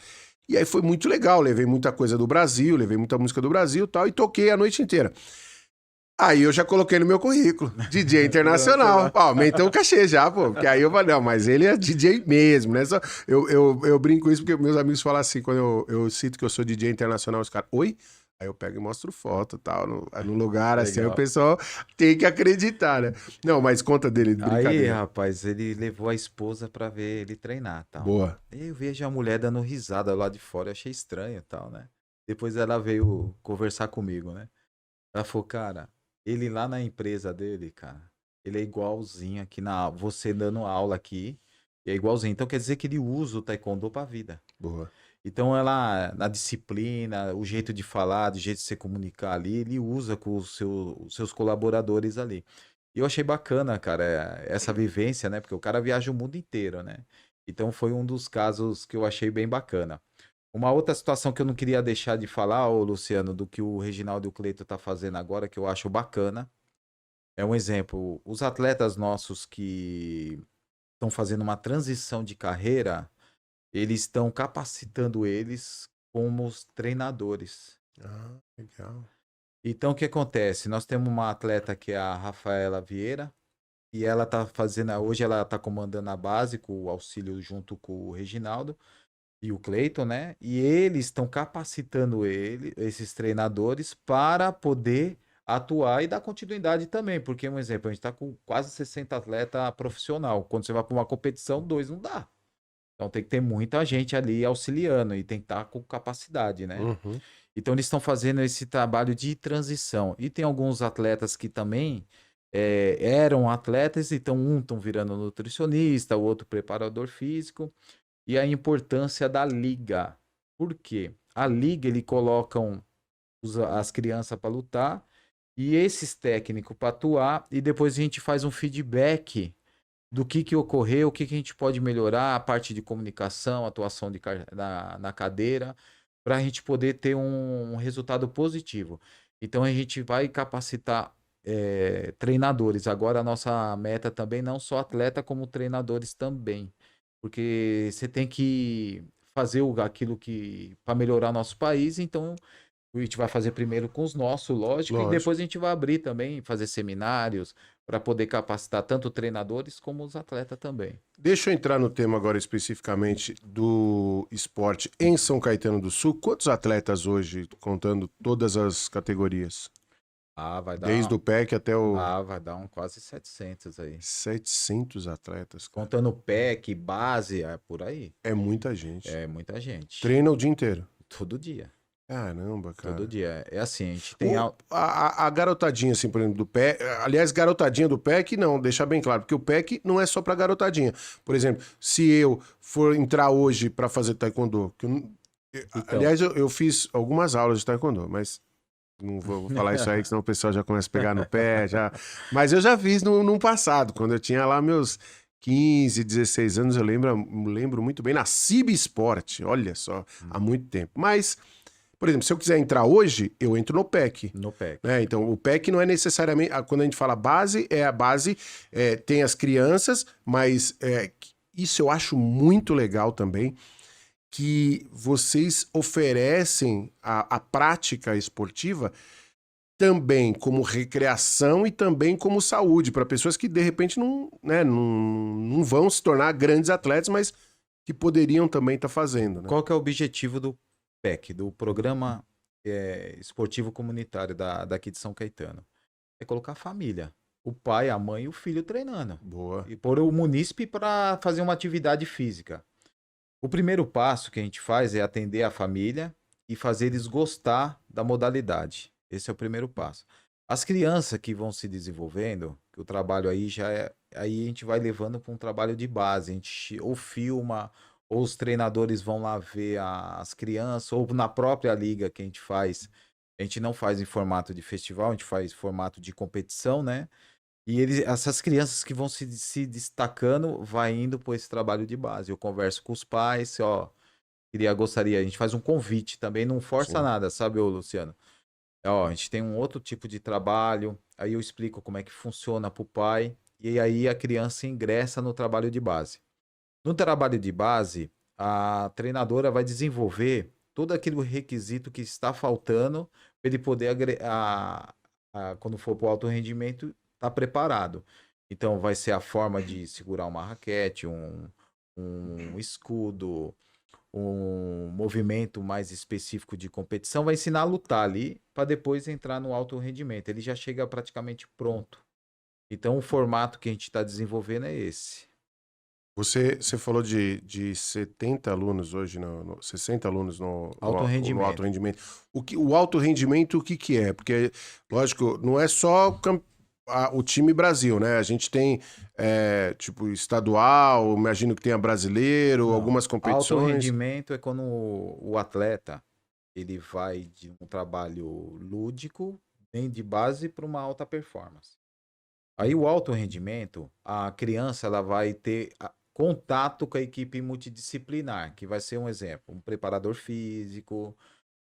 E aí foi muito legal, levei muita coisa do Brasil, levei muita música do Brasil e tal, e toquei a noite inteira. Aí eu já coloquei no meu currículo, DJ internacional. Aumentou o cachê já, pô. Porque aí eu falei, não, mas ele é DJ mesmo, né? Só, eu brinco isso porque meus amigos falam assim, quando eu cito que eu sou DJ internacional, os caras, oi? Aí eu pego e mostro foto e tal, no lugar, assim, aí o pessoal tem que acreditar, né? Não, mas conta dele, brincadeira. Aí, rapaz, ele levou a esposa pra ver ele treinar, tal. Boa. Eu vejo a mulher dando risada lá de fora, eu achei estranho e tal, né? Depois ela veio conversar comigo, né? Ela falou, cara, ele lá na empresa dele, cara, ele é igualzinho aqui você dando aula aqui, é igualzinho. Então quer dizer que ele usa o taekwondo pra vida. Boa. Então ela, na disciplina, o jeito de falar, o jeito de se comunicar ali, ele usa com os seus colaboradores ali. E eu achei bacana, cara, essa vivência, né? Porque o cara viaja o mundo inteiro, né? Então foi um dos casos que eu achei bem bacana. Uma outra situação que eu não queria deixar de falar, ô Luciano, do que o Reginaldo e o Cleiton tá fazendo agora, que eu acho bacana. É um exemplo, os atletas nossos que estão fazendo uma transição de carreira, eles estão capacitando eles como os treinadores. Ah, legal. Então, o que acontece? Nós temos uma atleta que é a Rafaela Vieira, e ela tá fazendo, hoje ela tá comandando a base com o auxílio junto com o Reginaldo e o Cleiton, né? E eles estão capacitando esses treinadores para poder atuar e dar continuidade também, porque um exemplo, a gente está com quase 60 atletas profissional. Quando você vai para uma competição, dois não dá. Então tem que ter muita gente ali auxiliando e tem que estar com capacidade, né? Uhum. Então eles estão fazendo esse trabalho de transição. E tem alguns atletas que também eram atletas, então um estão virando nutricionista, o outro preparador físico. E a importância da liga. Por quê? A liga, ele colocam as crianças para lutar e esses técnicos para atuar, e depois a gente faz um feedback do que ocorreu, o que a gente pode melhorar, a parte de comunicação, atuação na cadeira, para a gente poder ter um resultado positivo. Então a gente vai capacitar treinadores. Agora a nossa meta também, não só atleta, como treinadores também. Porque você tem que fazer aquilo que para melhorar nosso país, então a gente vai fazer primeiro com os nossos, lógico, e Lógico. depois a gente vai abrir também, fazer seminários para poder capacitar tanto treinadores como os atletas também. Deixa eu entrar no tema agora especificamente do esporte em São Caetano do Sul. Quantos atletas hoje, contando todas as categorias? Ah, vai Desde dar, o PEC até o vai dar quase 700 aí. 700 atletas, cara. Contando PEC, base, é por aí. É muita gente. É muita gente. Treina o dia inteiro. Todo dia. Caramba, Todo cara. dia. É assim, a gente tem. A garotadinha, assim, por exemplo, do PEC. Aliás, garotadinha do PEC, não, deixar bem claro, porque o PEC não é só pra garotadinha. Por exemplo, se eu for entrar hoje pra fazer taekwondo, Então, aliás, eu fiz algumas aulas de taekwondo, mas não vou falar isso aí, que senão o pessoal já começa a pegar no pé, já. Mas eu já fiz no passado, quando eu tinha lá meus 15, 16 anos, eu lembro muito bem, na Cib Sport, olha só, há muito tempo. Mas, por exemplo, se eu quiser entrar hoje, eu entro no PEC. no PEC. Né? Então, o PEC não é necessariamente. Quando a gente fala base, é a base, tem as crianças, mas isso eu acho muito legal também, que vocês oferecem a prática esportiva também como recreação e também como saúde, para pessoas que de repente não vão se tornar grandes atletas, mas que poderiam também estar fazendo. Né? Qual que é o objetivo do PEC, do Programa Esportivo Comunitário daqui de São Caetano? É colocar a família, o pai, a mãe e o filho treinando. Boa. E pôr o munícipe para fazer uma atividade física. O primeiro passo que a gente faz é atender a família e fazer eles gostar da modalidade. Esse é o primeiro passo. As crianças que vão se desenvolvendo, que o trabalho aí já é. Aí a gente vai levando para um trabalho de base. A gente ou filma, ou os treinadores vão lá ver as crianças, ou na própria liga que a gente faz. A gente não faz em formato de festival, a gente faz em formato de competição, né? E essas crianças que vão se destacando, vai indo por esse trabalho de base. Eu converso com os pais, ó, gostaria, a gente faz um convite também, não força Sim. nada, sabe, ô Luciano? Ó, a gente tem um outro tipo de trabalho, aí eu explico como é que funciona para o pai, e aí a criança ingressa no trabalho de base. No trabalho de base, a treinadora vai desenvolver todo aquele requisito que está faltando para ele poder, quando for para o alto rendimento, estar preparado. Então, vai ser a forma de segurar uma raquete, um escudo, um movimento mais específico de competição, vai ensinar a lutar ali para depois entrar no alto rendimento. Ele já chega praticamente pronto. Então, o formato que a gente está desenvolvendo é esse. Você falou de 70 alunos hoje, 60 alunos Alto rendimento. no alto rendimento. O alto rendimento, o que é? Porque, lógico, não é só o time Brasil, né? A gente tem, tipo, estadual, imagino que tenha brasileiro, Não. algumas Alto competições. rendimento é quando o atleta ele vai de um trabalho lúdico, bem de base, para uma alta performance. Aí o alto rendimento, a criança ela vai ter contato com a equipe multidisciplinar, que vai ser um exemplo, um preparador físico,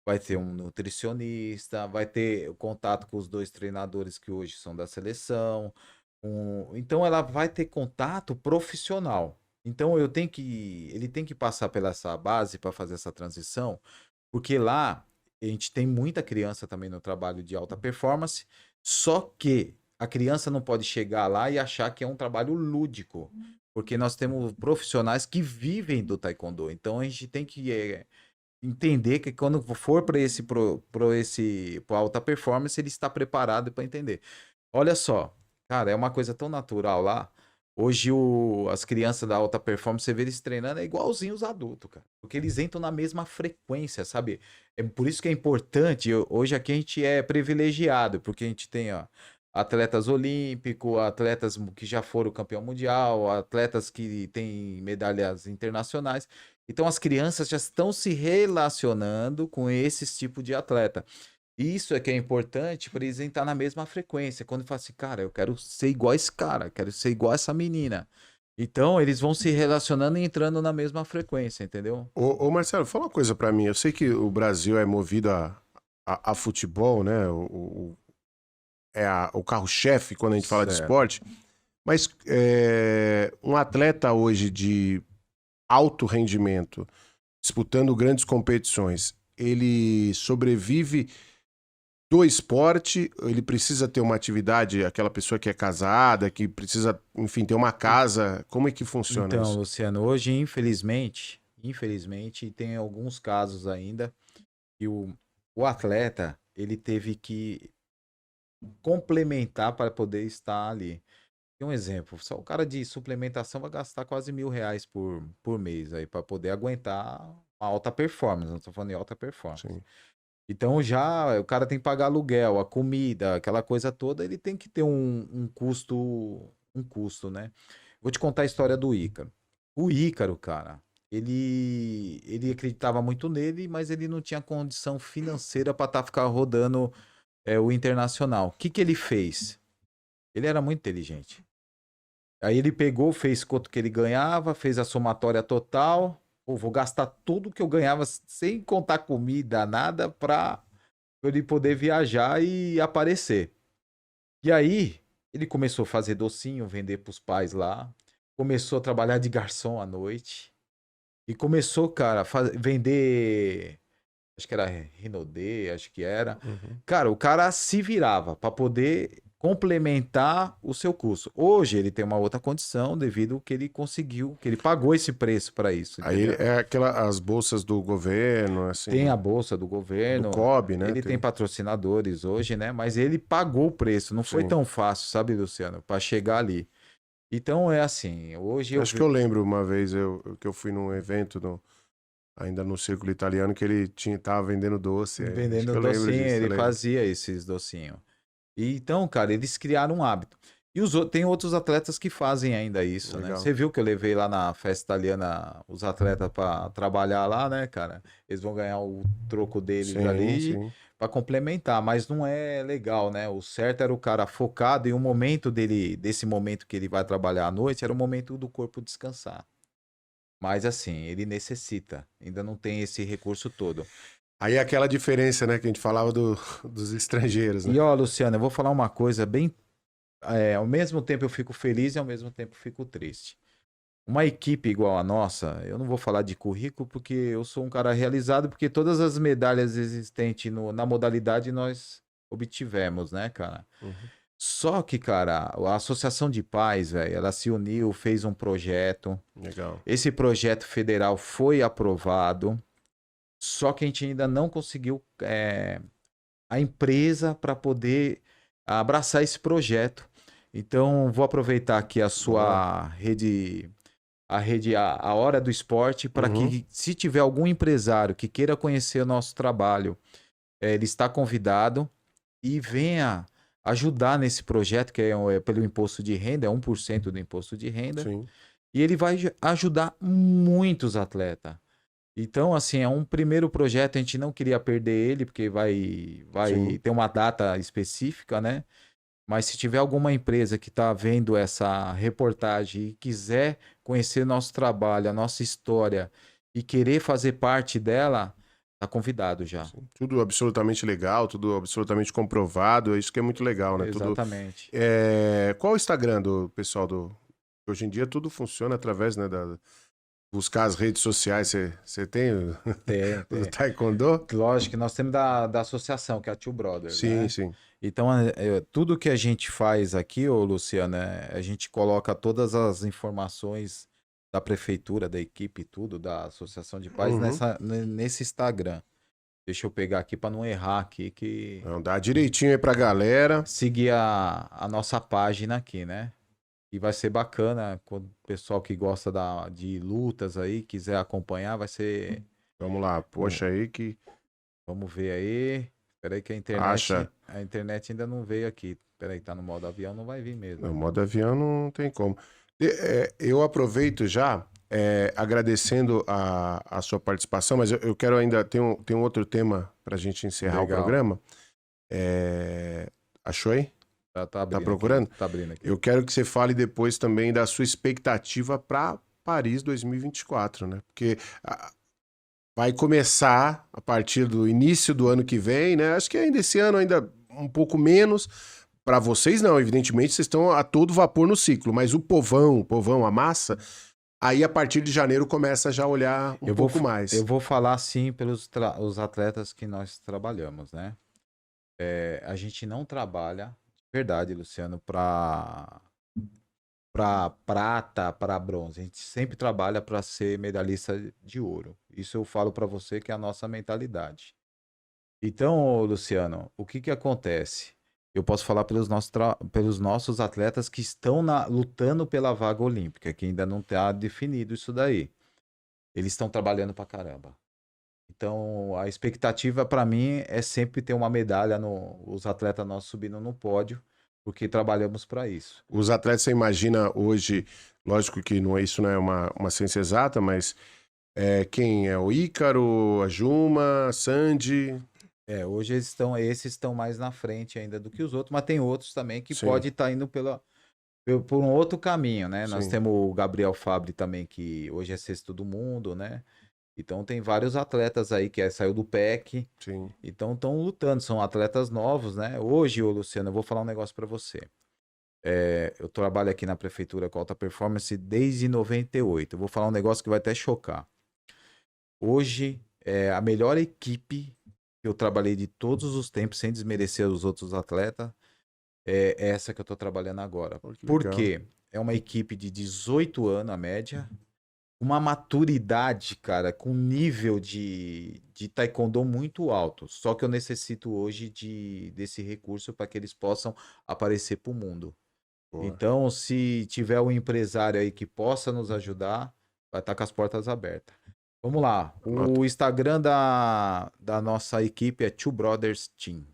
vai ter um nutricionista, vai ter contato com os dois treinadores que hoje são da seleção. Então ela vai ter contato profissional. Então ele tem que passar pela essa base para fazer essa transição, porque lá a gente tem muita criança também no trabalho de alta performance, só que a criança não pode chegar lá e achar que é um trabalho lúdico, porque nós temos profissionais que vivem do taekwondo. Então a gente tem que entender que quando for para pro alta performance, ele está preparado para entender. Olha só, cara, é uma coisa tão natural lá. Hoje as crianças da alta performance, você vê eles treinando, é igualzinho os adultos, cara. Porque eles entram na mesma frequência, sabe? É por isso que é importante. Hoje aqui a gente é privilegiado, porque a gente tem, ó, atletas olímpicos, atletas que já foram campeão mundial, atletas que têm medalhas internacionais. Então as crianças já estão se relacionando com esses tipos de atleta. Isso é que é importante para eles entrar na mesma frequência. Quando fala assim, cara, eu quero ser igual a esse cara, quero ser igual a essa menina. Então, eles vão se relacionando e entrando na mesma frequência, entendeu? Ô Marcelo, fala uma coisa pra mim. Eu sei que o Brasil é movido a futebol, né? O carro-chefe quando a gente fala de Certo. esporte. Mas um atleta hoje de alto rendimento, disputando grandes competições, ele sobrevive do esporte, ele precisa ter uma atividade, aquela pessoa que é casada, que precisa, enfim, ter uma casa. Como é que funciona Então, isso? Luciano, hoje, infelizmente, tem alguns casos ainda que o atleta, ele teve que complementar para poder estar ali. Tem um exemplo, só o cara de suplementação vai gastar quase R$ 1.000 por mês aí para poder aguentar uma alta performance, não estou falando de alta performance. Sim. Então já o cara tem que pagar aluguel, a comida, aquela coisa toda, ele tem que ter um custo, né? Vou te contar a história do Ícaro. O Ícaro, cara, ele acreditava muito nele, mas ele não tinha condição financeira para ficar rodando o internacional. O que que ele fez? Ele era muito inteligente. Aí ele pegou, fez quanto que ele ganhava, fez a somatória total. Pô, vou gastar tudo que eu ganhava sem contar comida, nada, para ele poder viajar e aparecer. E aí ele começou a fazer docinho, vender para os pais lá. Começou a trabalhar de garçom à noite. E começou, cara, a vender. Acho que era Rinodê, acho que era. Uhum. Cara, o cara se virava para poder complementar o seu custo. Hoje ele tem uma outra condição devido ao que ele conseguiu, que ele pagou esse preço para isso, Aí entendeu? é as bolsas do governo, Tem assim, a bolsa do do governo, COB, né? ele tem patrocinadores hoje, né? Mas ele pagou o preço, não foi Sim. tão fácil, sabe, Luciano, para chegar ali. Então é assim, hoje eu Acho que eu lembro uma vez que eu fui num evento ainda no Círculo Italiano que ele tava vendendo doce. Acho que vendendo eu lembro docinho, disso, eu ele lembro. fazia esses docinhos. E então, cara, eles criaram um hábito. E tem outros atletas que fazem ainda isso, né? Legal. Você viu que eu levei lá na festa italiana os atletas para trabalhar lá, né, cara? Eles vão ganhar o troco deles Sim, ali sim. para complementar, mas não é legal, né? O certo era o cara focado e o momento desse momento que ele vai trabalhar à noite, era o momento do corpo descansar. Mas assim, ele necessita, ainda não tem esse recurso todo. Aí é aquela diferença, né, que a gente falava dos estrangeiros, né? E ó, Luciano, eu vou falar uma coisa bem. Ao mesmo tempo eu fico feliz e ao mesmo tempo fico triste. Uma equipe igual a nossa, eu não vou falar de currículo porque eu sou um cara realizado, porque todas as medalhas existentes na modalidade nós obtivemos, né, cara? Uhum. Só que, cara, a Associação de Pais, velho, ela se uniu, fez um projeto. Legal. Esse projeto federal foi aprovado, só que a gente ainda não conseguiu a empresa para poder abraçar esse projeto. Então, vou aproveitar aqui a Boa. sua rede, a Hora do Esporte, para Uhum. que, se tiver algum empresário que queira conhecer o nosso trabalho, ele está convidado e venha ajudar nesse projeto, que é pelo imposto de renda, é 1% do imposto de renda, Sim. e ele vai ajudar muitos atletas. Então, assim, é um primeiro projeto, a gente não queria perder ele, porque vai Sim. ter uma data específica, né? Mas se tiver alguma empresa que está vendo essa reportagem e quiser conhecer nosso trabalho, a nossa história e querer fazer parte dela, tá convidado já. Sim. Tudo absolutamente legal, tudo absolutamente comprovado. É isso que é muito legal, né? Tudo. Exatamente. Qual o Instagram do pessoal do Hoje em dia tudo funciona através, né, buscar as redes sociais. Você tem Tem, o do tem. Taekwondo? Lógico que nós temos da associação, que é a Two Brothers, Sim, né? sim. Então, tudo que a gente faz aqui, ô Luciano, a gente coloca todas as informações da prefeitura, da equipe, tudo, da Associação de Pais, Uhum. nesse Instagram. Deixa eu pegar aqui para não errar aqui, que Não, dá direitinho aí pra galera. seguir a nossa página aqui, né? E vai ser bacana, quando o pessoal que gosta de lutas aí, quiser acompanhar, vai ser... Vamos lá, um- poxa aí que Vamos ver aí. Espera aí que acha. a internet ainda não veio aqui. Espera aí, tá no modo avião, não vai vir mesmo. No modo avião não tem como. Eu aproveito já, agradecendo a sua participação, mas eu quero ainda. Tem um outro tema para a gente encerrar o Legal. programa. Achou aí? Tá Tá abrindo procurando? aqui. Tá abrindo aqui. Eu quero que você fale depois também da sua expectativa para Paris 2024, né? Porque vai começar a partir do início do ano que vem, né? Acho que ainda esse ano, ainda um pouco menos. Para vocês, não, evidentemente, vocês estão a todo vapor no ciclo, mas o povão, a massa, aí a partir de janeiro começa já a olhar um pouco mais. Eu vou falar sim pelos os atletas que nós trabalhamos, né? A gente não trabalha, de verdade, Luciano, para prata, para bronze. A gente sempre trabalha para ser medalhista de ouro. Isso eu falo para você que é a nossa mentalidade. Então, ô, Luciano, o que que acontece? Eu posso falar pelos nossos atletas que estão lutando pela vaga olímpica, que ainda não está definido isso daí. Eles estão trabalhando pra caramba. Então, a expectativa para mim é sempre ter uma medalha os atletas nossos subindo no pódio, porque trabalhamos para isso. Os atletas, você imagina hoje, lógico que não, isso não é uma ciência exata, mas quem é o Ícaro, a Juma, a Sandy? Hoje esses estão mais na frente ainda do que os outros, mas tem outros também que Sim, pode estar indo por um outro caminho, né? Nós sim, temos o Gabriel Fabre também, que hoje é sexto do mundo, né? Então tem vários atletas aí que saiu do PEC, sim. então estão lutando, são atletas novos, né? Hoje, ô Luciano, eu vou falar um negócio para você. Eu trabalho aqui na prefeitura com alta performance desde 98. Eu vou falar um negócio que vai até chocar. Hoje, a melhor equipe que eu trabalhei de todos os tempos, sem desmerecer os outros atletas, é essa que eu tô trabalhando agora. Pô, que Por legal. quê? É uma equipe de 18 anos, a média, uma maturidade, cara, com nível de taekwondo muito alto. Só que eu necessito hoje desse recurso para que eles possam aparecer para o mundo. Boa. Então, se tiver um empresário aí que possa nos ajudar, vai estar com as portas abertas. Vamos lá. Anota. O Instagram da nossa equipe é Two Brothers Team.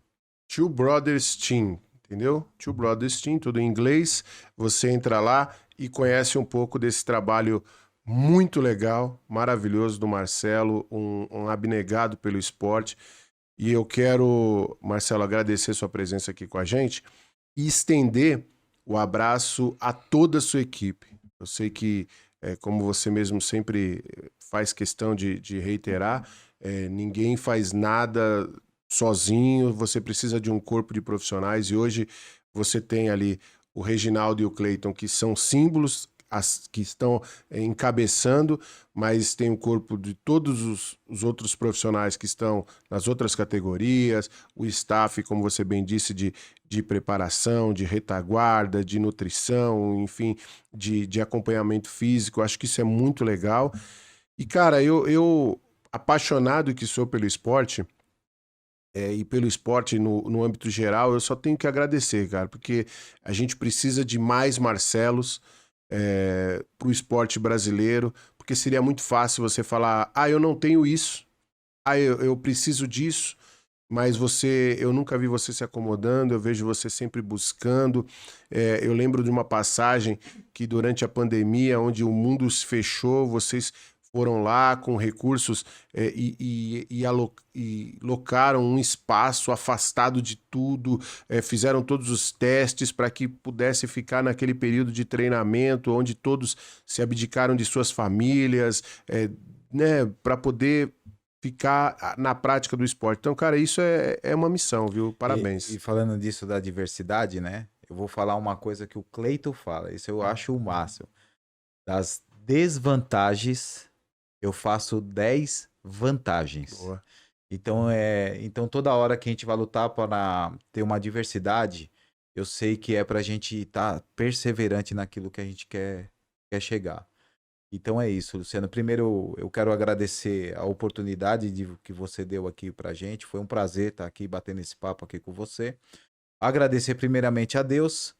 Two Brothers Team, entendeu? Two Brothers Team, tudo em inglês. Você entra lá e conhece um pouco desse trabalho muito legal, maravilhoso do Marcelo, um abnegado pelo esporte. E eu quero, Marcelo, agradecer sua presença aqui com a gente e estender o abraço a toda a sua equipe. Eu sei que, como você mesmo sempre faz questão de reiterar, ninguém faz nada sozinho, você precisa de um corpo de profissionais e hoje você tem ali o Reginaldo e o Cleiton, que são símbolos que estão encabeçando, mas tem o corpo de todos os outros profissionais que estão nas outras categorias, o staff, como você bem disse, de preparação, de retaguarda, de nutrição, enfim, de acompanhamento físico. Acho que isso é muito legal. E, cara, eu apaixonado que sou pelo esporte, e pelo esporte no âmbito geral, eu só tenho que agradecer, cara, porque a gente precisa de mais Marcelos para o esporte brasileiro, porque seria muito fácil você falar, eu não tenho isso, eu preciso disso, mas eu nunca vi você se acomodando, eu vejo você sempre buscando. Eu lembro de uma passagem que durante a pandemia, onde o mundo se fechou, vocês foram lá com recursos e locaram um espaço afastado de tudo, fizeram todos os testes para que pudesse ficar naquele período de treinamento, onde todos se abdicaram de suas famílias, né, para poder ficar na prática do esporte. Então, cara, isso é uma missão, viu? Parabéns. E falando disso da diversidade, né? Eu vou falar uma coisa que o Cleito fala, isso eu acho o máximo. Das desvantagens, eu faço 10 vantagens. Boa. Então toda hora que a gente vai lutar para ter uma diversidade, eu sei que é para a gente estar perseverante naquilo que a gente quer chegar. Então é isso, Luciano. Primeiro, eu quero agradecer a oportunidade que você deu aqui para a gente. Foi um prazer estar aqui batendo esse papo aqui com você. Agradecer primeiramente a Deus,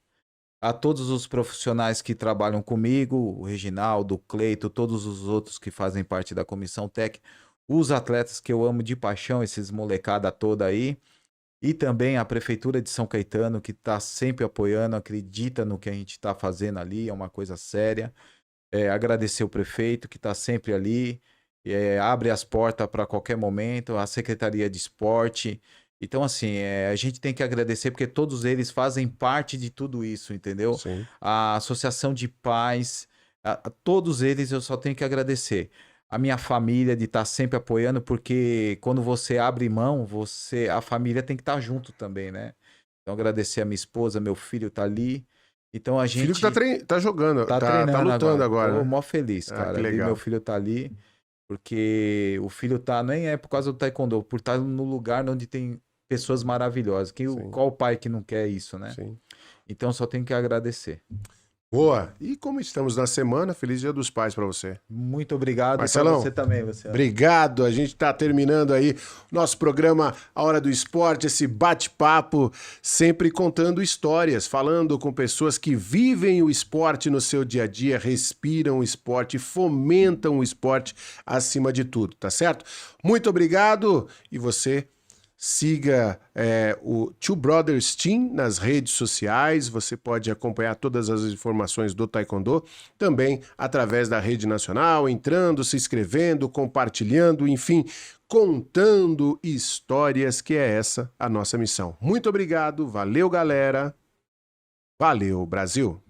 a todos os profissionais que trabalham comigo, o Reginaldo, o Cleito, todos os outros que fazem parte da comissão técnica, os atletas que eu amo de paixão, esses molecada toda aí, e também a Prefeitura de São Caetano, que está sempre apoiando, acredita no que a gente está fazendo ali, é uma coisa séria. Agradecer o prefeito que está sempre ali, abre as portas para qualquer momento, a Secretaria de Esporte. Então, assim, a gente tem que agradecer porque todos eles fazem parte de tudo isso, entendeu? Sim. A Associação de Pais, a todos eles eu só tenho que agradecer. A minha família de estar sempre apoiando, porque quando você abre mão, a família tem que estar junto também, né? Então, agradecer a minha esposa, meu filho tá ali. Então, a Filho gente que tá jogando, tá tá treinando lutando agora, Tô né? mó feliz, Ah, cara. que Ver legal. meu filho tá ali, porque o filho tá, nem é por causa do taekwondo, por estar no lugar onde tem pessoas maravilhosas. Sim. Qual pai que não quer isso, né? Sim. Então só tenho que agradecer. Boa. E como estamos na semana, feliz Dia dos Pais para você. Muito obrigado. Marcelão, pra você também, Luciano. Obrigado. A gente está terminando aí nosso programa A Hora do Esporte, esse bate-papo, sempre contando histórias, falando com pessoas que vivem o esporte no seu dia a dia, respiram o esporte, fomentam o esporte acima de tudo, tá certo? Muito obrigado. E você siga o Two Brothers Team nas redes sociais. Você pode acompanhar todas as informações do Taekwondo também através da rede nacional, entrando, se inscrevendo, compartilhando, enfim, contando histórias, que é essa a nossa missão. Muito obrigado, valeu galera, valeu Brasil!